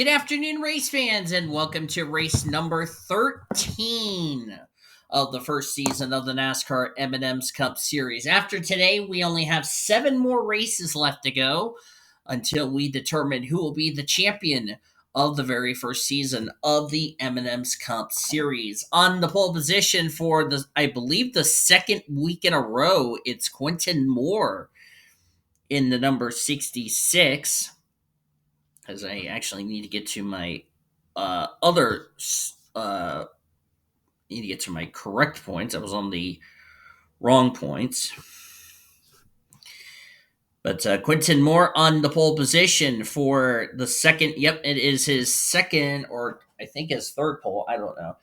Good afternoon, race fans, and welcome to race number 13 of the first season of the NASCAR M&M's Cup Series. After today, we only have 7 more races left to go until we determine who will be the champion of the very first season of the M&M's Cup Series. On the pole position for I believe the second week in a row, it's Quentin Moore in the number 66. Because I actually need to get to my other need to get to my correct points. I was on the wrong points. But Quentin Moore on the pole position for the second. Yep, it is his second, or I think his third pole. I don't know.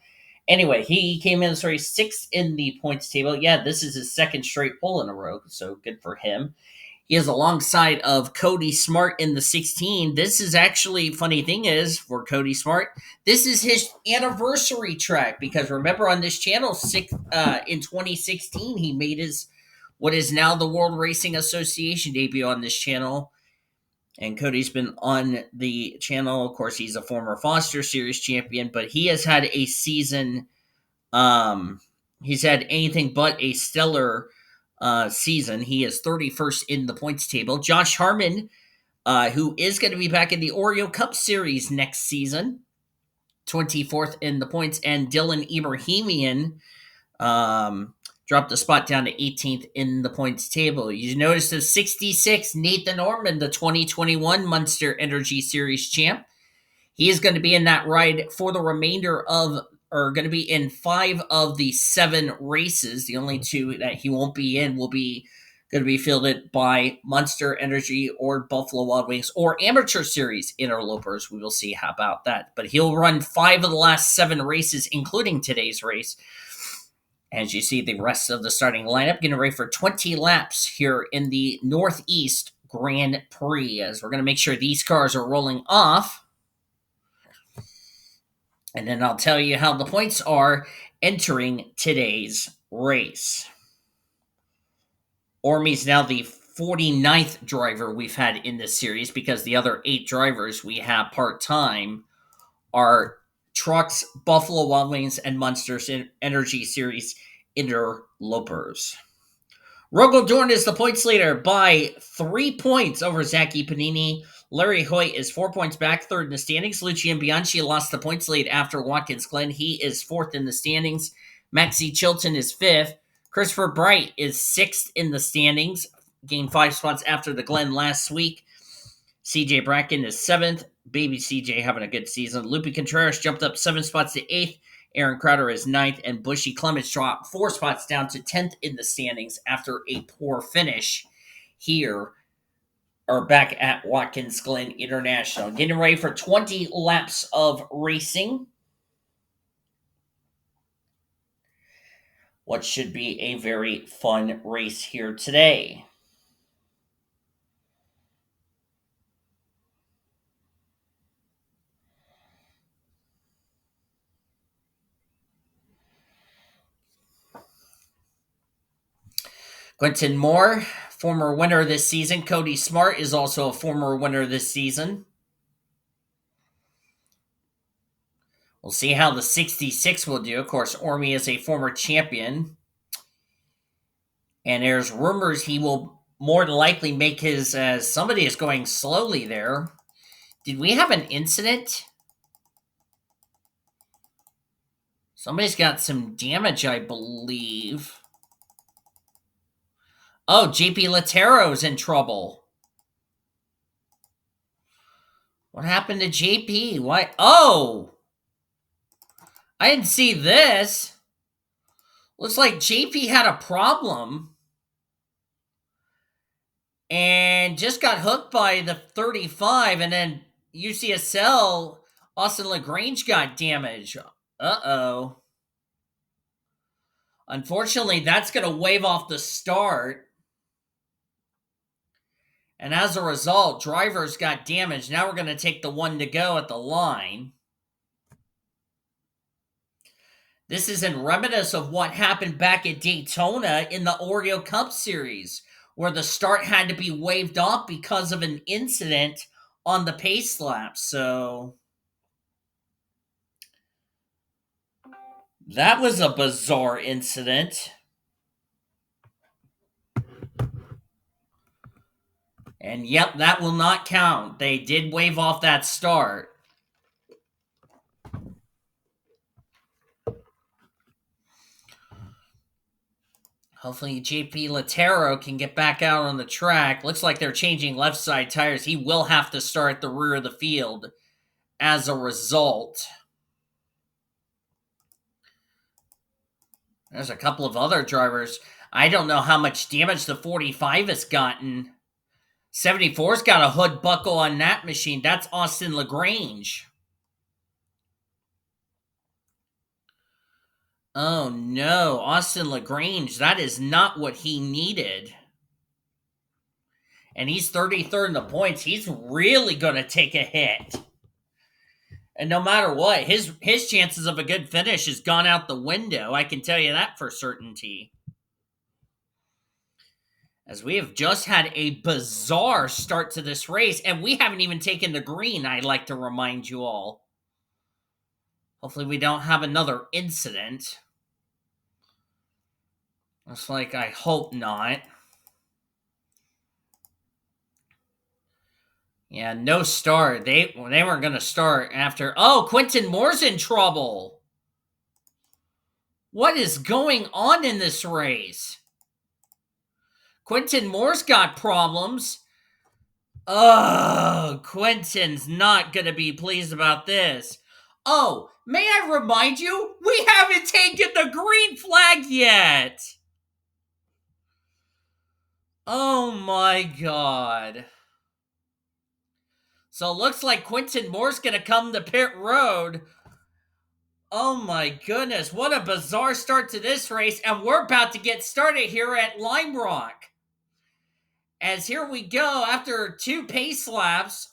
Anyway, he came in sixth in the points table. Yeah, this is his second straight pole in a row, so good for him. He is alongside of Cody Smart in the 16. This is actually, funny thing is, for Cody Smart, this is his anniversary track because remember on this channel, in 2016, he made his, what is now the World Racing Association debut on this channel. And Cody's been on the channel. Of course, he's a former Foster Series champion, but he has had a season, he's had anything but a stellar season. He is 31st in the points table. Josh Harmon, who is going to be back in the Oreo Cup Series next season, 24th in the points. And Dylan Ebrahimian dropped a spot down to 18th in the points table. You notice the 66, Nathan Orman, the 2021 Monster Energy Series champ. He is going to be in that ride for the remainder of are going to be in 5 of the 7 races. The only 2 that he won't be in will be going to be fielded by Monster Energy or Buffalo Wild Wings or Amateur Series interlopers. We will see how about that. But he'll run 5 of the last 7 races, including today's race. As you see, the rest of the starting lineup getting ready for 20 laps here in the Northeast Grand Prix. As we're going to make sure these cars are rolling off. And then I'll tell you how the points are entering today's race. Ormy's now the 49th driver we've had in this series because the other 8 drivers we have part-time are Trucks, Buffalo Wild Wings, and Monster Energy Series interlopers. L Dorn is the points leader by 3 points over Z Panini. Larry Hoyt is 4 points back, third in the standings. L Bianchi lost the points lead after Watkins Glen. He is 4th in the standings. C Chilton is 5th. Christopher Bright is 6th in the standings, gained 5 spots after the Glen last week. J Bracken is 7th. Baby CJ having a good season. L Contreras jumped up 7 spots to 8th. Aaron Crowder is 9th, and B Clements dropped 4 spots down to 10th in the standings after a poor finish here or back at Watkins Glen International. Getting ready for 20 laps of racing. What should be a very fun race here today. Quentin Moore, former winner this season. Cody Smart is also a former winner this season. We'll see how the 66 will do. Of course, Ormy is a former champion. And there's rumors he will more than likely make his... somebody is going slowly there. Did we have an incident? Somebody's got some damage, I believe. Oh, JP Latero's in trouble. What happened to JP? What? Oh! I didn't see this. Looks like JP had a problem. And just got hooked by the 35. And then UCSL, Austin LaGrange got damaged. Uh-oh. Unfortunately, that's going to wave off the start. And as a result, drivers got damaged. Now we're going to take the 1 to go at the line. This is in reminiscence of what happened back at Daytona in the Oreo Cup Series, where the start had to be waved off because of an incident on the pace lap. So That was a bizarre incident. And yep, that will not count. They did wave off that start. Hopefully JP Latero can get back out on the track. Looks like they're changing left side tires. He will have to start at the rear of the field as a result. There's a couple of other drivers. I don't know how much damage the 45 has gotten. 74's got a hood buckle on that machine. That's Austin LaGrange. Oh no, Austin LaGrange. That is not what he needed. And he's 33rd in the points. He's really going to take a hit. And no matter what, his chances of a good finish has gone out the window. I can tell you that for certainty. As we have just had a bizarre start to this race, and we haven't even taken the green, I'd like to remind you all. Hopefully we don't have another incident. Looks like I hope not. Yeah, no start. They weren't going to start after... Oh, Quentin Moore's in trouble. What is going on in this race? Quentin Moore's got problems. Oh, Quentin's not going to be pleased about this. Oh, may I remind you, we haven't taken the green flag yet. Oh my God. So it looks like Quentin Moore's going to come to pit road. Oh my goodness, what a bizarre start to this race. And we're about to get started here at Lime Rock. As here we go, after 2 pace laps,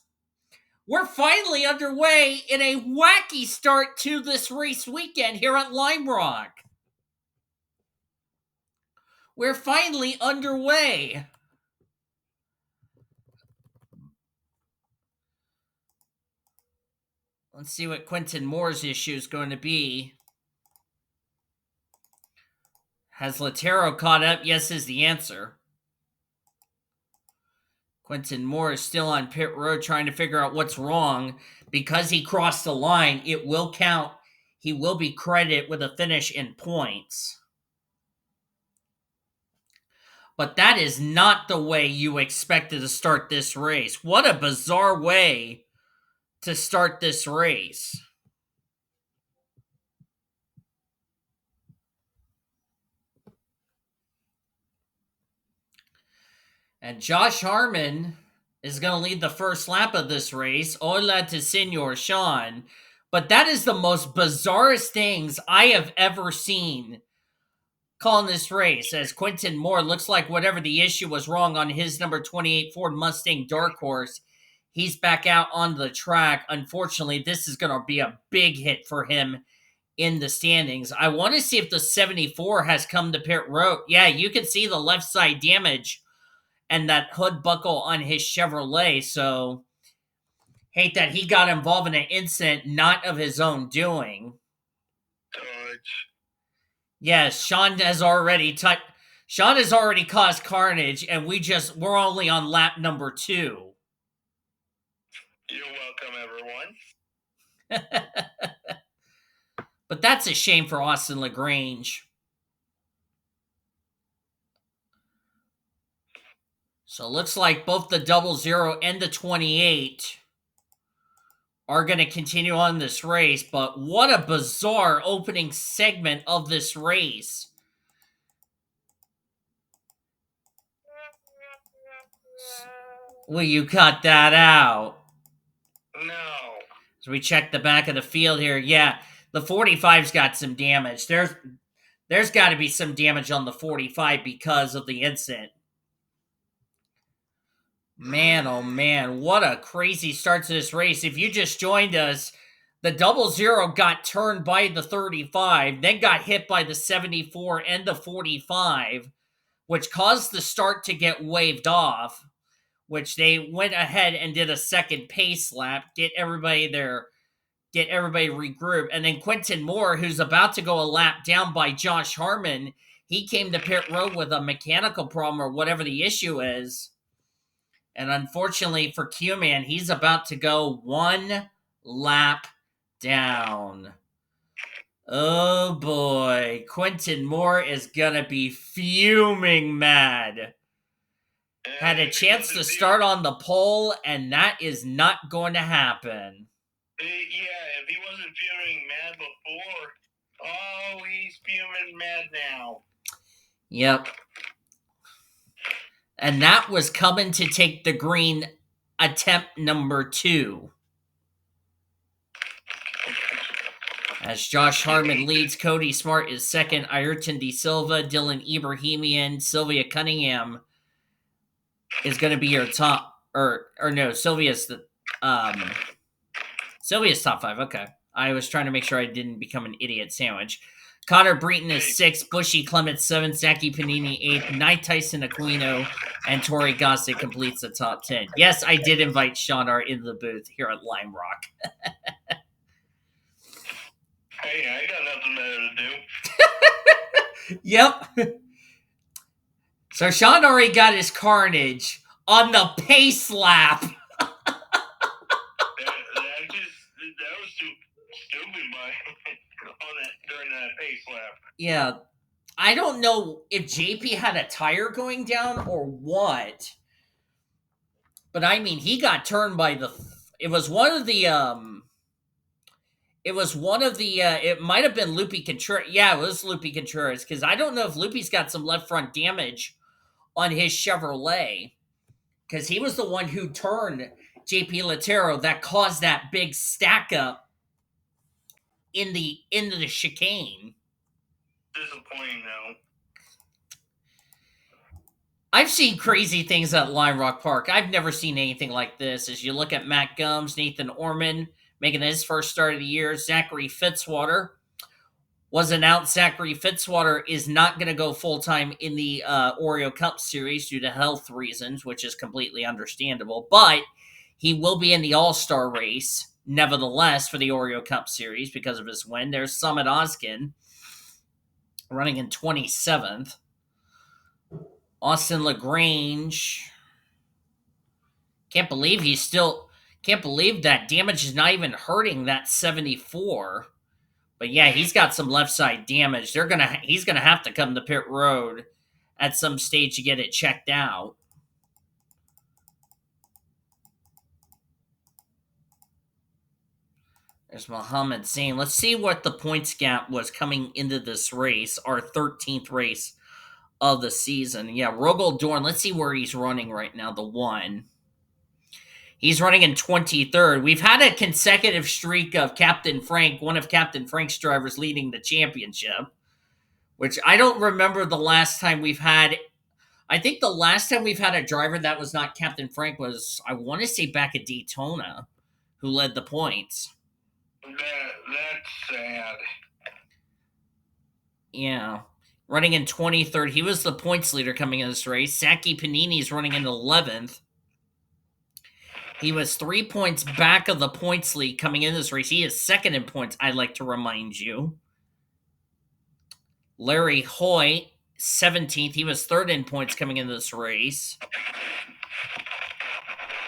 we're finally underway in a wacky start to this race weekend here at Lime Rock. We're finally underway. Let's see what Quentin Moore's issue is going to be. Has Latero caught up? Yes is the answer. Quentin Moore is still on pit road trying to figure out what's wrong. Because he crossed the line, it will count. He will be credited with a finish in points. But that is not the way you expected to start this race. What a bizarre way to start this race. And Josh Harmon is going to lead the first lap of this race. Hola to Senor Sean. But that is the most bizarrest things I have ever seen calling this race, as Quentin Moore looks like whatever the issue was wrong on his number 28 Ford Mustang Dark Horse. He's back out on the track. Unfortunately, this is going to be a big hit for him in the standings. I want to see if the 74 has come to pit road. Yeah, you can see the left side damage and that hood buckle on his Chevrolet. So, hate that he got involved in an incident not of his own doing. Yes, Sean has already caused carnage, and we're only on lap number 2. You're welcome, everyone. But that's a shame for Austin LaGrange. So it looks like both the 00 and the 28 are going to continue on this race, but what a bizarre opening segment of this race. Will you cut that out? No. So we check the back of the field here. Yeah, the 45's got some damage. There's got to be some damage on the 45 because of the incident. Man, oh man, what a crazy start to this race. If you just joined us, the 00 got turned by the 35, then got hit by the 74 and the 45, which caused the start to get waved off, which they went ahead and did a second pace lap, get everybody their get everybody regrouped. And then Quentin Moore, who's about to go a lap down by Josh Harmon, he came to pit road with a mechanical problem or whatever the issue is. And unfortunately for Q-Man, he's about to go one lap down. Oh boy, Quentin Moore is gonna be fuming mad. Had a chance to start on the pole, and that is not going to happen. Yeah, if he wasn't fuming mad before, oh, he's fuming mad now. Yep. And that was coming to take the green, attempt number 2. As Josh Harmon leads, Cody Smart is second, Ayrton De Silva, Dylan Ebrahimian, Sylvia Cunningham is going to be your top, or no, Sylvia's top 5. Okay, I was trying to make sure I didn't become an idiot sandwich. Connor Breton is 6th, Bushy Clements 7th, Zachy Panini 8th, Knight Tyson Aquino, and Tori Gossett completes the top 10. Yes, I did invite Sean R into the booth here at Lime Rock. Hey, I got nothing better to do. Yep. So Sean already got his carnage on the pace lap. That was too stupid during that pace lap. Yeah. I don't know if JP had a tire going down or what. But I mean, he got turned by it was one of the it might have been Loopy Contreras. Yeah, it was Loopy Contreras, because I don't know if Loopy's got some left front damage on his Chevrolet, because he was the one who turned JP Latero that caused that big stack up into the chicane. Disappointing though. I've seen crazy things at Lime Rock Park. I've never seen anything like this. As you look at Matt Gums, Nathan Orman making his first start of the year, Zachary Fitzwater was announced. Zachary Fitzwater is not going to go full-time in the Oreo Cup Series due to health reasons, which is completely understandable. But he will be in the All-Star race, nevertheless, for the Oreo Cup Series because of his win. There's Summit Oskin running in 27th. Austin LaGrange. Can't believe that damage is not even hurting that 74. But yeah, he's got some left side damage. He's gonna have to come to pit road at some stage to get it checked out. There's Muhammad Zain. Let's see what the points gap was coming into this race, our 13th race of the season. Yeah, Rogel Dorn. Let's see where he's running right now. The 1. He's running in 23rd. We've had a consecutive streak of Captain Frank, one of Captain Frank's drivers, leading the championship, which I don't remember the last time we've had. I think the last time we've had a driver that was not Captain Frank was, I want to say, back at Daytona, who led the points. That's sad. Yeah. Running in 23rd. He was the points leader coming in this race. Zachy Panini is running in 11th. He was 3 points back of the points lead coming in this race. He is second in points, I'd like to remind you. Larry Hoyt, 17th. He was third in points coming into this race.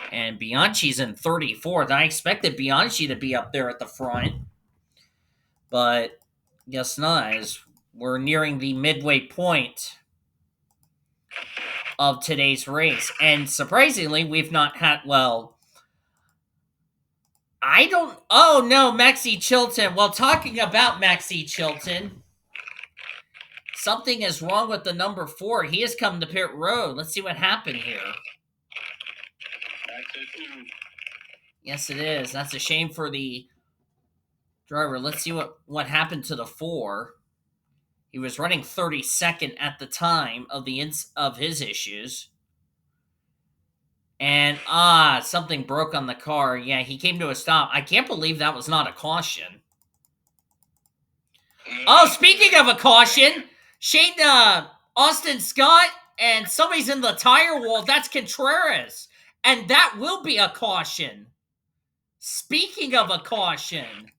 And Bianchi's in 34th. I expected Bianchi to be up there at the front, but guess not, as we're nearing the midway point of today's race. And surprisingly, we've not had, oh no, Maxie Chilton. Well, talking about Maxie Chilton, something is wrong with the number 4. He has come to pit road. Let's see what happened here. Yes, it is. That's a shame for the driver. Let's see what happened to the 4. He was running 32nd at the time of his issues. And something broke on the car. Yeah, he came to a stop. I can't believe that was not a caution. Oh, speaking of a caution, Shane Austin Scott and somebody's in the tire wall. That's Contreras. And that will be a caution. Speaking of a caution.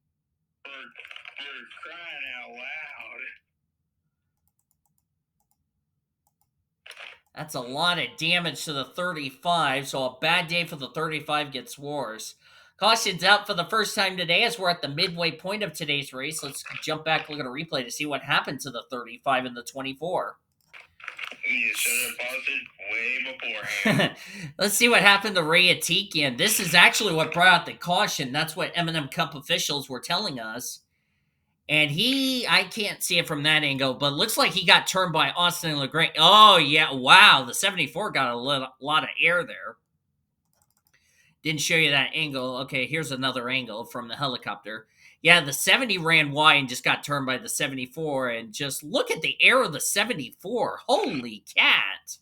That's a lot of damage to the 35, so a bad day for the 35 gets worse. Caution's out for the first time today as we're at the midway point of today's race. Let's jump back, look at a replay to see what happened to the 35 and the 24. You should have paused it way beforehand. Let's see what happened to Ray Atikian. This is actually what brought out the caution. That's what M&M Cup officials were telling us. And I can't see it from that angle, but it looks like he got turned by Austin LaGrange. Oh, yeah. Wow. The 74 got a lot of air there. Didn't show you that angle. Okay, here's another angle from the helicopter. Yeah, the 70 ran wide and just got turned by the 74. And just look at the air of the 74. Holy cat.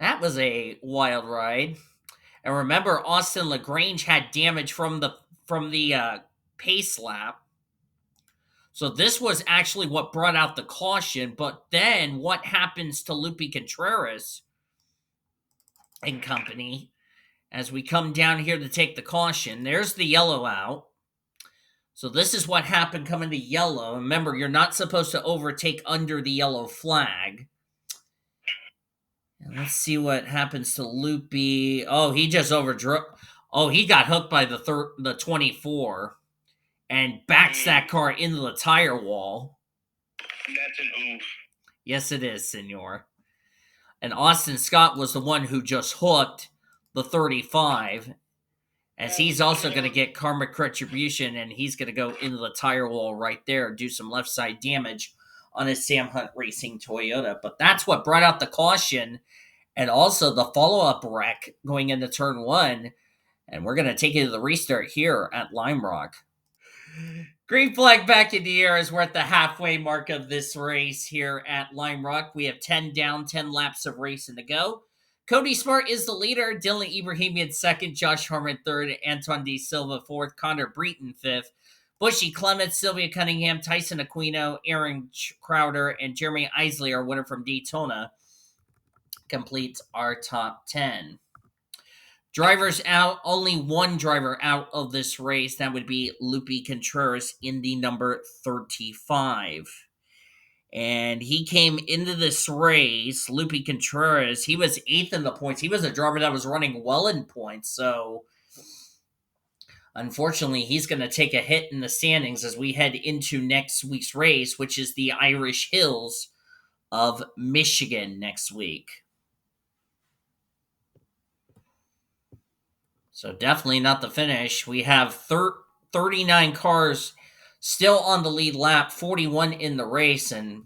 That was a wild ride. And remember, Austin LaGrange had damage from the pace lap. So this was actually what brought out the caution. But then what happens to Lupe Contreras and company as we come down here to take the caution? There's the yellow out. So this is what happened coming to yellow. Remember, you're not supposed to overtake under the yellow flag. And let's see what happens to Lupe. Oh, he just overdrove. Oh, he got hooked by the 24 and backs that car into the tire wall. That's an oof. Yes, it is, senor. And Austin Scott was the one who just hooked the 35, as he's also going to get karmic retribution, and he's going to go into the tire wall right there and do some left side damage on his Sam Hunt Racing Toyota. But that's what brought out the caution, and also the follow-up wreck going into turn 1. And we're going to take you to the restart here at Lime Rock. Green flag back in the air as we're at the halfway mark of this race here at Lime Rock. We have 10 down, 10 laps of racing to go. Cody Smart is the leader. Dylan Ebrahimian second. Josh Harmon third. Anton D. Silva fourth. Connor Breton fifth. Bushy Clements, Sylvia Cunningham, Tyson Aquino, Aaron Crowder, and Jeremy Isley, our winner from Daytona, completes our top 10. Drivers out, only one driver out of this race. That would be Lupe Contreras in the number 35. And he came into this race, Lupe Contreras, he was 8th in the points. He was a driver that was running well in points. So, unfortunately, he's going to take a hit in the standings as we head into next week's race, which is the Irish Hills of Michigan next week. So definitely not the finish. We have 39 cars still on the lead lap, 41 in the race. And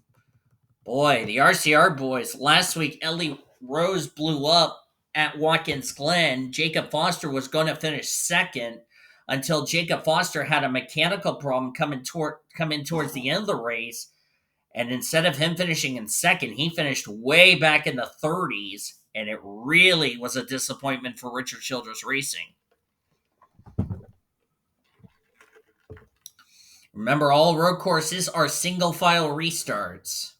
boy, the RCR boys, last week, Ellie Rose blew up at Watkins Glen. Jacob Foster was going to finish second until Jacob Foster had a mechanical problem come in towards the end of the race. And instead of him finishing in second, he finished way back in the 30s. And it really was a disappointment for Richard Childress Racing. Remember, all road courses are single-file restarts.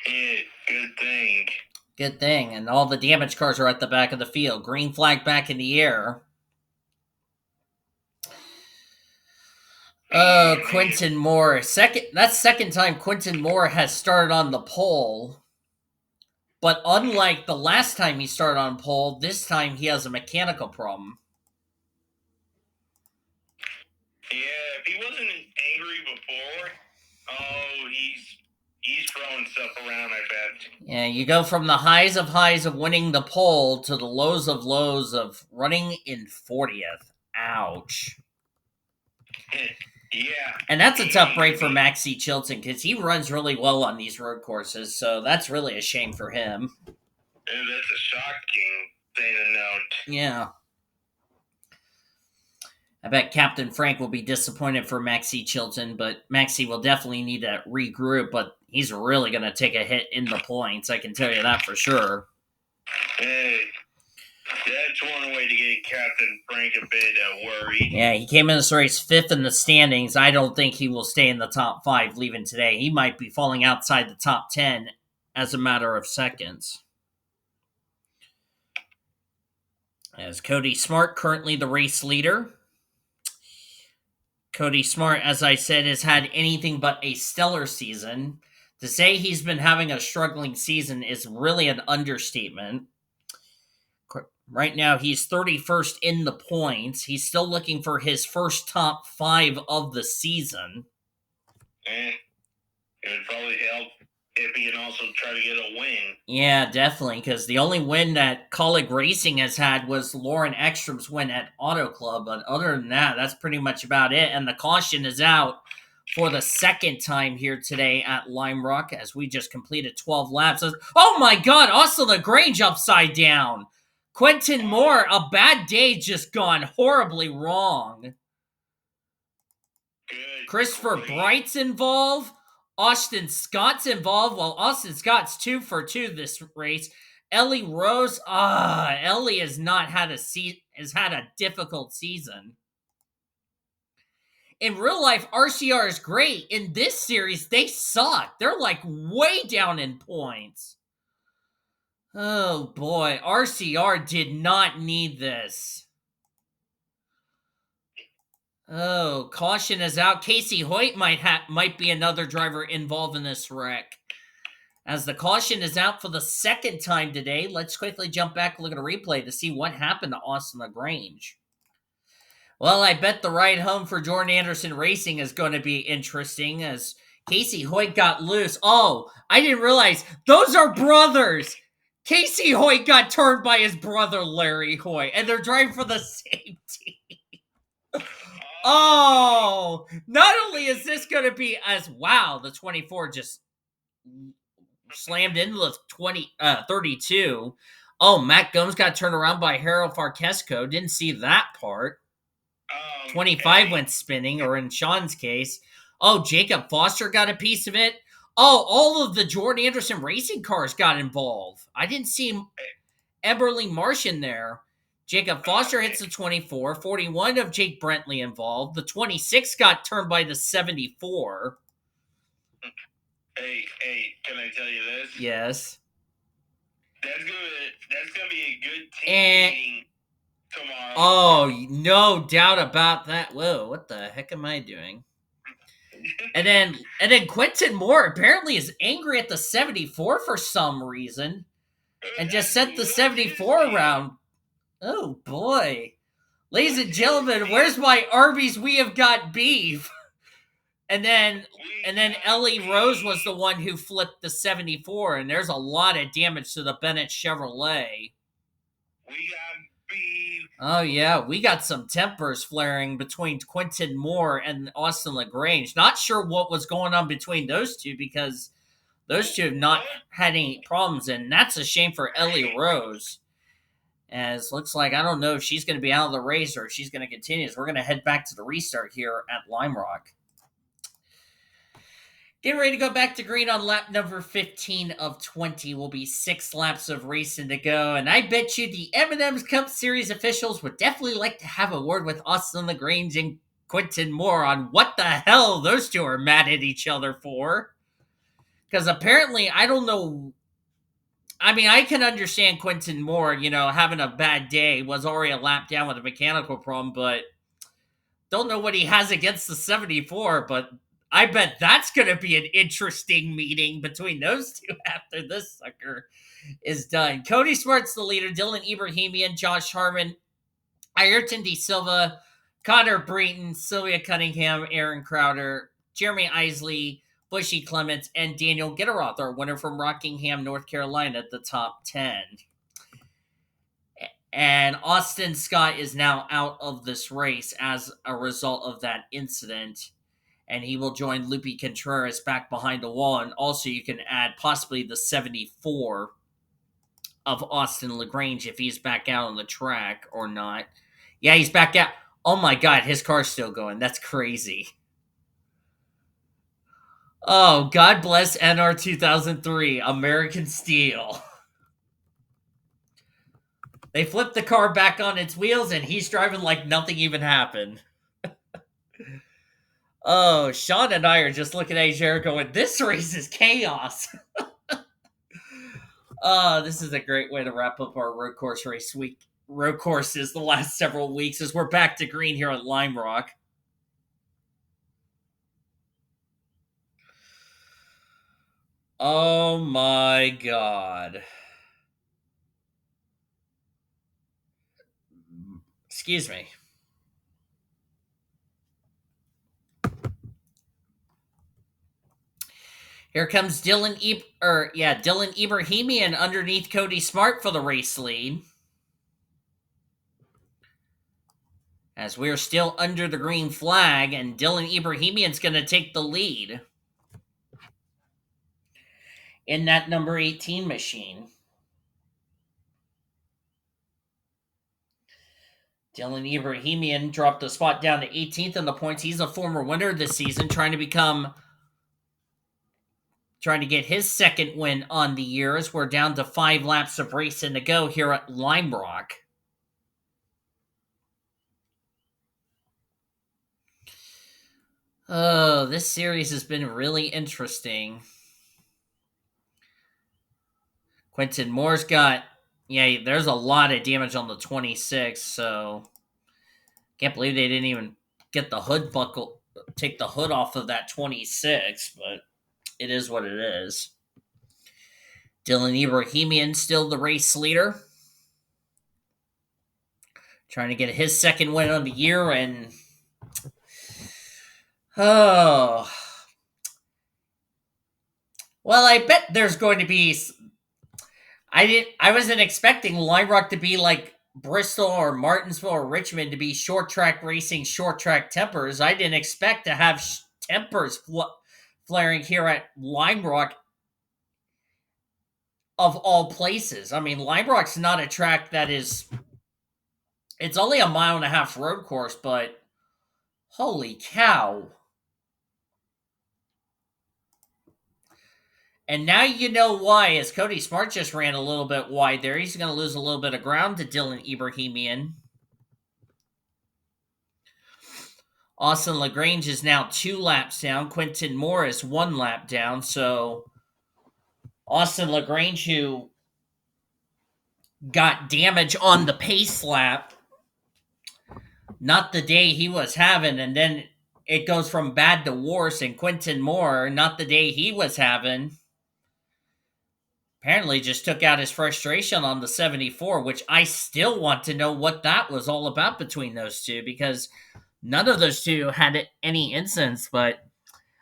Yeah, good thing. Good thing. And all the damaged cars are at the back of the field. Green flag back in the air. Oh, Quentin Moore. That's second time Quentin Moore has started on the pole. But unlike the last time he started on pole, this time he has a mechanical problem. Yeah, if he wasn't angry before, he's throwing stuff around, I bet. Yeah, you go from the highs of winning the pole to the lows of running in 40th. Ouch. Yeah. And that's a tough break for Max C. Chilton because he runs really well on these road courses, so that's really a shame for him. That's a shocking thing to note. Yeah. I bet Captain Frank will be disappointed for Maxie Chilton, but Maxie will definitely need to regroup, but he's really going to take a hit in the points, I can tell you that for sure. Hey, that's one way to get Captain Frank a bit worried. Yeah, he came in this race 5th in the standings. I don't think he will stay in the top 5 leaving today. He might be falling outside the top 10 as a matter of seconds. As Cody Smart, currently the race leader. Cody Smart, as I said, has had anything but a stellar season. To say he's been having a struggling season is really an understatement. Right now, he's 31st in the points. He's still looking for his first top 5 of the season. It would probably help if he can also try to get a win. Yeah, definitely, because the only win that Colleague Racing has had was Lauren Ekstrom's win at Auto Club. But other than that, that's pretty much about it. And the caution is out for the second time here today at Lime Rock as we just completed 12 laps. Oh my God, Austin LaGrange upside down. Quentin Moore, a bad day just gone horribly wrong. Good. Christopher Bright's involved. Austin Scott's involved. Well, Austin Scott's 2 for 2 this race. Ellie Rose, Ellie has not had has had a difficult season. In real life, RCR is great. In this series, they suck. They're like way down in points. Oh boy, RCR did not need this. Oh, caution is out. Casey Hoyt might be another driver involved in this wreck. As the caution is out for the second time today, let's quickly jump back and look at a replay to see what happened to Austin LaGrange. Well, I bet the ride home for Jordan Anderson Racing is going to be interesting as Casey Hoyt got loose. Oh, I didn't realize those are brothers. Casey Hoyt got turned by his brother Larry Hoyt, and they're driving for the same team. Oh, not only is this going to be the 24 just slammed into the 32. Oh, Matt Gomes got turned around by Harold Farkesco. Didn't see that part. 25 went spinning, or in Sean's case. Oh, Jacob Foster got a piece of it. Oh, all of the Jordan Anderson racing cars got involved. I didn't see Eberly Marsh in there. Jacob Foster hits the 24. 41 of Jake Brentley involved. The 26 got turned by the 74. Hey, can I tell you this? Yes. That's gonna be a good team meeting tomorrow. Oh, no doubt about that. Whoa, what the heck am I doing? And then Quentin Moore apparently is angry at the 74 for some reason. And just sent the 74 around. Oh boy. Ladies and gentlemen, where's my Arby's We Have Got Beef? And then Ellie Rose was the one who flipped the 74, and there's a lot of damage to the Bennett Chevrolet. We got beef. Oh yeah, we got some tempers flaring between Quentin Moore and Austin LaGrange. Not sure what was going on between those two because those two have not had any problems, and that's a shame for Ellie Rose. As looks like I don't know if she's going to be out of the race or if she's going to continue. So we're going to head back to the restart here at Lime Rock. Getting ready to go back to green on lap number 15 of 20. Will be 6 laps of racing to go. And I bet you the M&M's Cup Series officials would definitely like to have a word with Austin LaGrange and Quentin Moore on what the hell those two are mad at each other for. Because apparently, I don't know. I mean, I can understand Quentin Moore, having a bad day, was already a lap down with a mechanical problem, but don't know what he has against the 74, but I bet that's going to be an interesting meeting between those two after this sucker is done. Cody Smart's the leader, Dylan Ebrahimian, Josh Harmon, Ayrton De Silva, Connor Breton, Sylvia Cunningham, Aaron Crowder, Jeremy Isley, Bushy Clements, and Daniel Gitteroth, our winner from Rockingham, North Carolina, at the top 10. And Austin Scott is now out of this race as a result of that incident. And he will join Lupe Contreras back behind the wall. And also you can add possibly the 74 of Austin LaGrange if he's back out on the track or not. Yeah, he's back out. Oh my God, his car's still going. That's crazy. Oh, God bless NR 2003, American Steel. They flipped the car back on its wheels, and he's driving like nothing even happened. Oh, Sean and I are just looking at each other going, this race is chaos. This is a great way to wrap up our road course race week. Road courses the last several weeks as we're back to green here at Lime Rock. Oh my god. Excuse me. Here comes Dylan Ebrahimian underneath Cody Smart for the race lead. As we're still under the green flag, and Dylan Ebrahimian's going to take the lead in that number 18 machine. Dylan Ebrahimian dropped a spot down to 18th in the points. He's a former winner this season, trying to get his second win on the year as we're down to 5 laps of racing to go here at Lime Rock. Oh, this series has been really interesting. Quentin Moore's there's a lot of damage on the 26, so can't believe they didn't even get the take the hood off of that 26, but it is what it is. Dylan Ebrahimian still the race leader, trying to get his second win on the year, and oh, well, I bet there's going to be. I wasn't expecting Lime Rock to be like Bristol or Martinsville or Richmond to be short track racing, short track tempers. I didn't expect to have tempers flaring here at Lime Rock of all places. I mean, Lime Rock's not a track that is. It's only a mile and a half road course, but holy cow. And now you know why, as Cody Smart just ran a little bit wide there. He's going to lose a little bit of ground to Dylan Ebrahimian. Austin LaGrange is now 2 laps down. Quentin Moore is 1 lap down. So Austin LaGrange, who got damage on the pace lap, not the day he was having, and then it goes from bad to worse. And Quentin Moore, not the day he was having, apparently just took out his frustration on the 74, which I still want to know what that was all about between those two, because none of those two had any incidents, but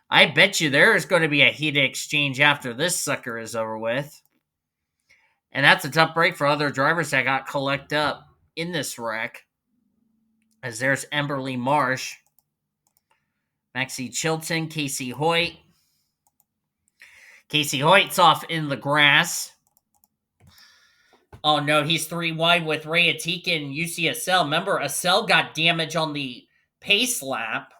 I bet you there is going to be a heated exchange after this sucker is over with. And that's a tough break for other drivers that got collected up in this wreck. As there's E Marsh, Maxie Chilton, Casey Hoyt. Casey Hoyt's off in the grass. Oh no, he's 3 wide with Ray Atika and UCSL. Remember, Acel got damage on the pace lap.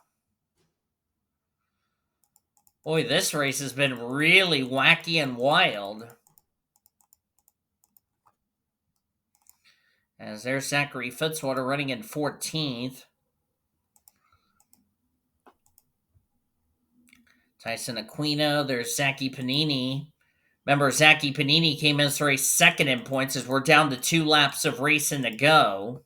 Boy, this race has been really wacky and wild. As there's Zachary Fitzwater running in 14th. Tyson Aquino, there's Zachy Panini. Remember, Zachy Panini came in this race second in points as we're down to 2 laps of racing to go.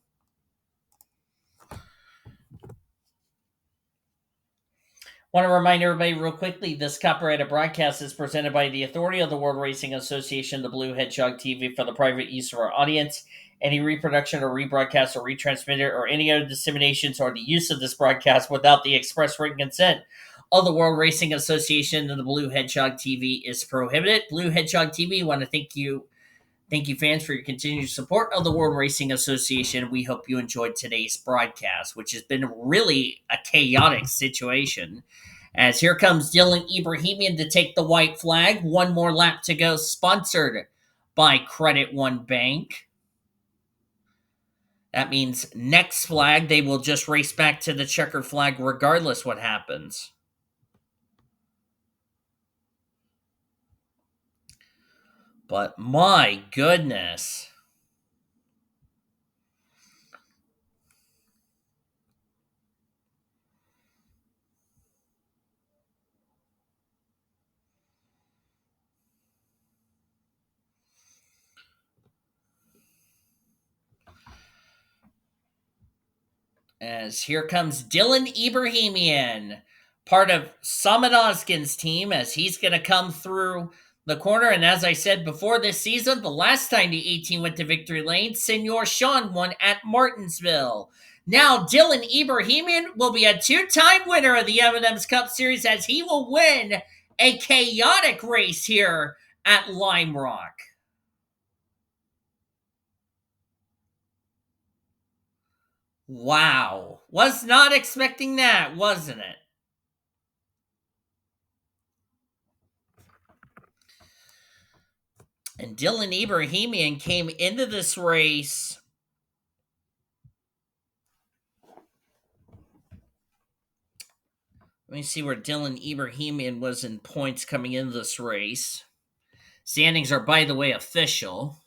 Want to remind everybody real quickly, this copyrighted broadcast is presented by the authority of the World Racing Association, the Blue Hedgehog TV, for the private use of our audience. Any reproduction or rebroadcast or retransmitter or any other disseminations or the use of this broadcast without the express written consent of the World Racing Association and the Blue Hedgehog TV is prohibited. Blue Hedgehog TV, want to thank you fans for your continued support of the World Racing Association. We hope you enjoyed today's broadcast, which has been really a chaotic situation. As here comes Dylan Ebrahimian to take the white flag. 1 more lap to go, sponsored by Credit One Bank. That means next flag, they will just race back to the checkered flag regardless what happens. But my goodness. As here comes Dylan Ebrahimian, part of Samad Oskin's team, as he's going to come through the corner. And as I said before this season, the last time the 18 went to victory lane, Senor Sean won at Martinsville. Now, Dylan Ebrahimian will be a two-time winner of the M&M's Cup Series as he will win a chaotic race here at Lime Rock. Wow. Was not expecting that, wasn't it? And Dylan Ebrahimian came into this race. Let me see where Dylan Ebrahimian was in points coming into this race. Standings are, by the way, official.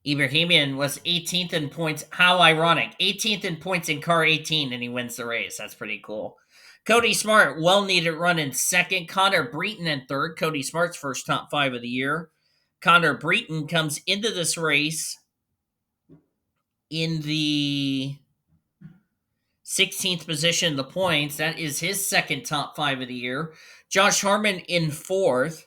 Ebrahimian was 18th in points. How ironic. 18th in points in car 18, and he wins the race. That's pretty cool. Cody Smart, well-needed run in second. Connor Breton in third. Cody Smart's first top five of the year. Connor Breton comes into this race in the 16th position in the points. That is his second top five of the year. Josh Harmon in fourth.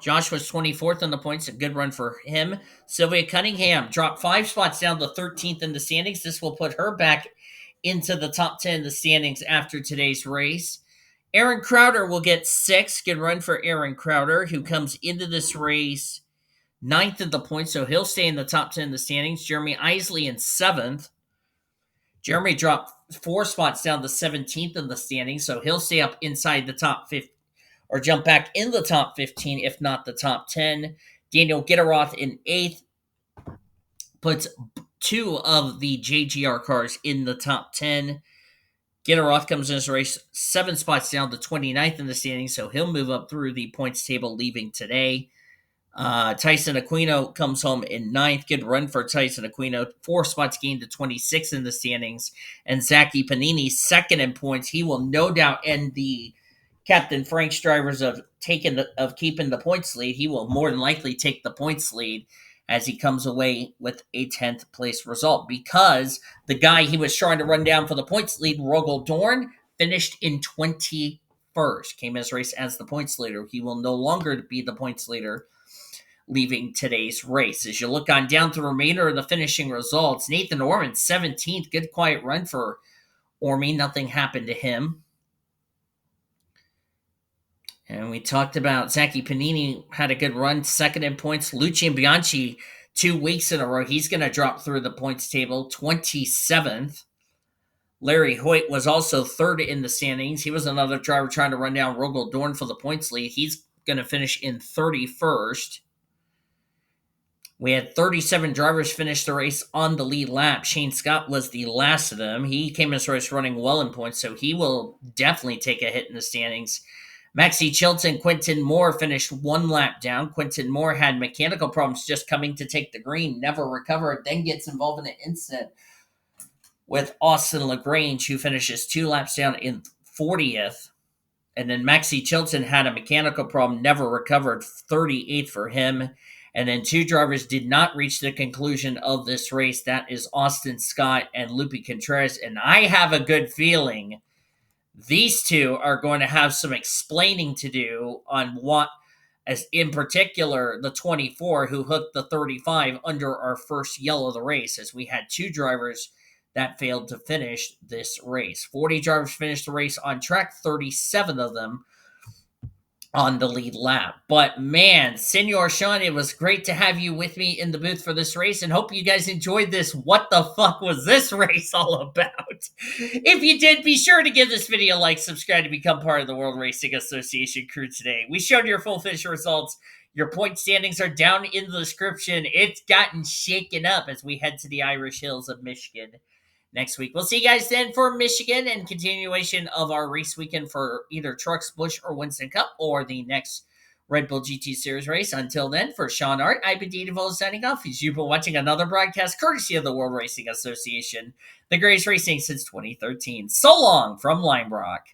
Josh was 24th on the points. A good run for him. Sylvia Cunningham dropped 5 spots down to 13th in the standings. This will put her back into the top 10 in the standings after today's race. Aaron Crowder will get 6. Good run for Aaron Crowder, who comes into this race 9th in the points, so he'll stay in the top 10 in the standings. J Isley in 7th. Jeremy dropped 4 spots down to 17th in the standings, so he'll stay up inside the top 50, or jump back in the top 15, if not the top 10. Daniel Gitteroth in 8th puts 2 of the JGR cars in the top 10. Gitteroth comes in this race 7 spots down to 29th in the standings, so he'll move up through the points table leaving today. Tyson Aquino comes home in 9th. Good run for Tyson Aquino. 4 spots gained to 26th in the standings. And Zachy Panini, second in points. He will no doubt end the Captain Frank's drivers of keeping the points lead. He will more than likely take the points lead as he comes away with a 10th place result, because the guy he was trying to run down for the points lead, L Dorn, finished in 21st. Came in his race as the points leader. He will no longer be the points leader leaving today's race. As you look on down to the remainder of the finishing results, Nathan Orman, 17th. Good quiet run for Ormy. Nothing happened to him. And we talked about Zachy Panini had a good run, second in points. L Bianchi, 2 weeks in a row. He's going to drop through the points table, 27th. Larry Hoyt was also third in the standings. He was another driver trying to run down L Dorn for the points lead. He's going to finish in 31st. We had 37 drivers finish the race on the lead lap. Shane Scott was the last of them. He came in this race running well in points, so he will definitely take a hit in the standings. Maxie Chilton, Quentin Moore finished 1 lap down. Quentin Moore had mechanical problems just coming to take the green, never recovered, then gets involved in an incident with Austin LaGrange, who finishes 2 laps down in 40th. And then Maxie Chilton had a mechanical problem, never recovered, 38th for him. And then 2 drivers did not reach the conclusion of this race. That is Austin Scott and L Contreras. And I have a good feeling these 2 are going to have some explaining to do on what, as in particular, the 24 who hooked the 35 under our first yellow of the race, as we had 2 drivers that failed to finish this race. 40 drivers finished the race on track, 37 of them on the lead lap. But man, Senor Sean, it was great to have you with me in the booth for this race, and hope you guys enjoyed this. What the fuck was this race all about? If you did, be sure to give this video a like, subscribe to become part of the World Racing Association crew today. We showed your full finish results. Your point standings are down in the description. It's gotten shaken up as we head to the Irish Hills of Michigan next week. We'll see you guys then for Michigan and continuation of our race weekend for either Trucks, Busch, or Winston Cup, or the next Red Bull GT Series race. Until then, for Sean Art, I've been D Ebrahimian signing off. You've been watching another broadcast courtesy of the World Racing Association, the greatest racing since 2013. So long from Lime Rock.